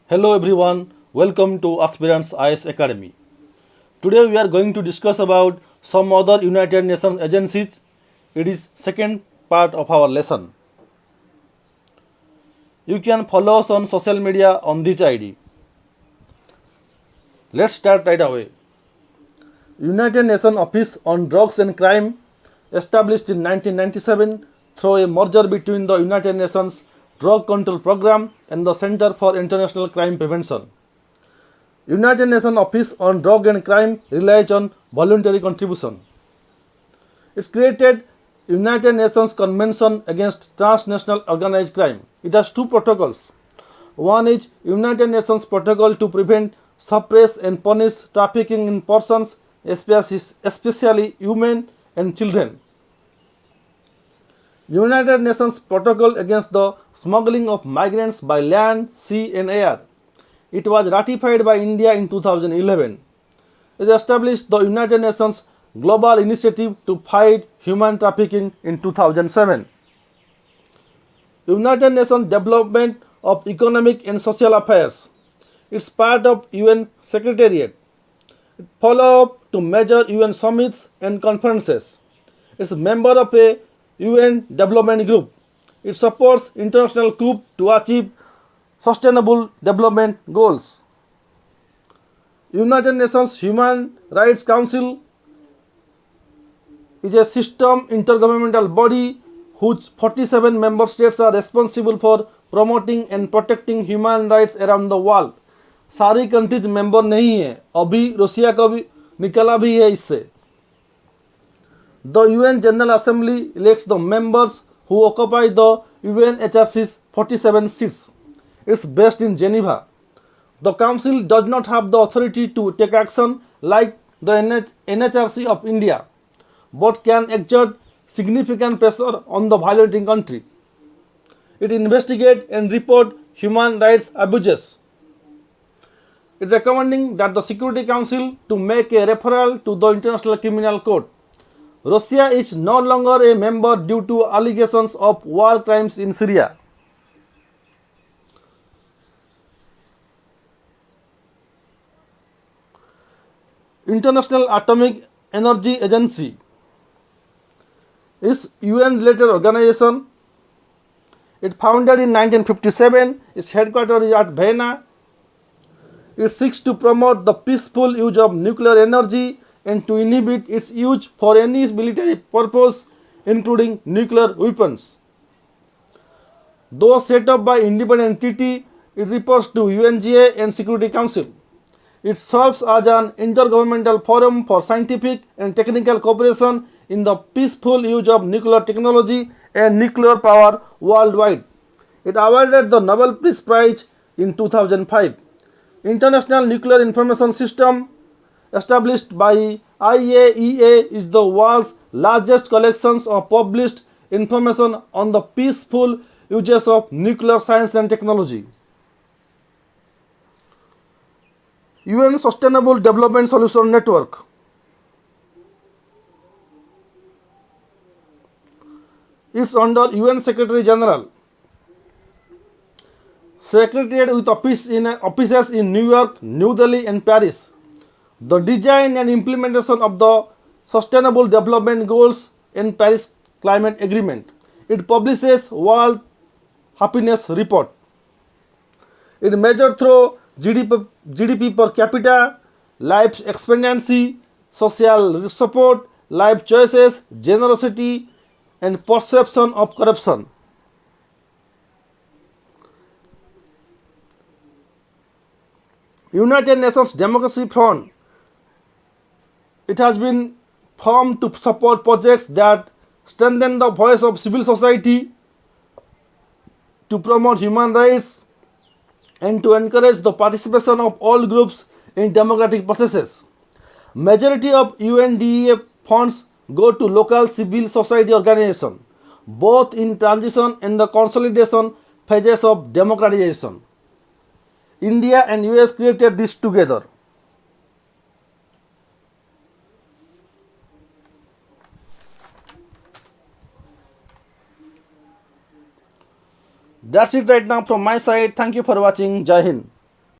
Hello everyone, welcome to Aspirants IS Academy. Today we are going to discuss about some other United Nations agencies. It is second part of our lesson. You can follow us on social media on this ID. Let's start right away. United Nations Office on Drugs and Crime, established in 1997 through a merger between the United Nations Drug Control Program and the Center for International Crime Prevention. United Nations Office on Drug and Crime relies on voluntary contribution. It's created United Nations Convention Against Transnational Organized Crime. It has two protocols. One is United Nations Protocol to prevent, suppress and punish trafficking in persons, especially women and children. United Nations Protocol against the smuggling of migrants by land, sea and air. It was ratified by India in 2011. It established the United Nations Global Initiative to Fight Human Trafficking in 2007. United Nations Development of Economic and Social Affairs. It's part of UN Secretariat. It follows up to major UN summits and conferences. It's a member of a UN Development Group. It supports international coup to achieve Sustainable Development Goals. United Nations Human Rights Council is a system intergovernmental body whose 47 member states are responsible for promoting and protecting human rights around the world. सारी countries member नहीं है, अभी Russia का भी निकला भी है इससे. The UN General Assembly elects the members who occupy the UNHRC's 47 seats. It's based in Geneva. The Council does not have the authority to take action like the NHRC of India, but can exert significant pressure on the violating country. It investigates and reports human rights abuses. It is recommending that the Security Council to make a referral to the International Criminal Court. Russia is no longer a member due to allegations of war crimes in Syria. International Atomic Energy Agency is UN-related organization. It founded in 1957. Its headquarters is at Vienna. It seeks to promote the peaceful use of nuclear energy and to inhibit its use for any military purpose, including nuclear weapons. Though set up by independent entity, it reports to UNGA and Security Council. It serves as an intergovernmental forum for scientific and technical cooperation in the peaceful use of nuclear technology and nuclear power worldwide. It awarded the Nobel Peace Prize in 2005. International Nuclear Information System, established by IAEA, is the world's largest collection of published information on the peaceful uses of nuclear science and technology. UN Sustainable Development Solution Network. It's under UN Secretary General. Secretariat with offices in New York, New Delhi and Paris. The design and implementation of the Sustainable Development Goals and Paris Climate Agreement. It publishes World Happiness Report. It measures through GDP per capita, life expectancy, social support, life choices, generosity, and perception of corruption. United Nations Democracy Front. It has been formed to support projects that strengthen the voice of civil society, to promote human rights, and to encourage the participation of all groups in democratic processes. Majority of UNDEA funds go to local civil society organizations, both in transition and the consolidation phases of democratization. India and US created this together. That's it right now from my side. Thank you for watching. Jai Hind.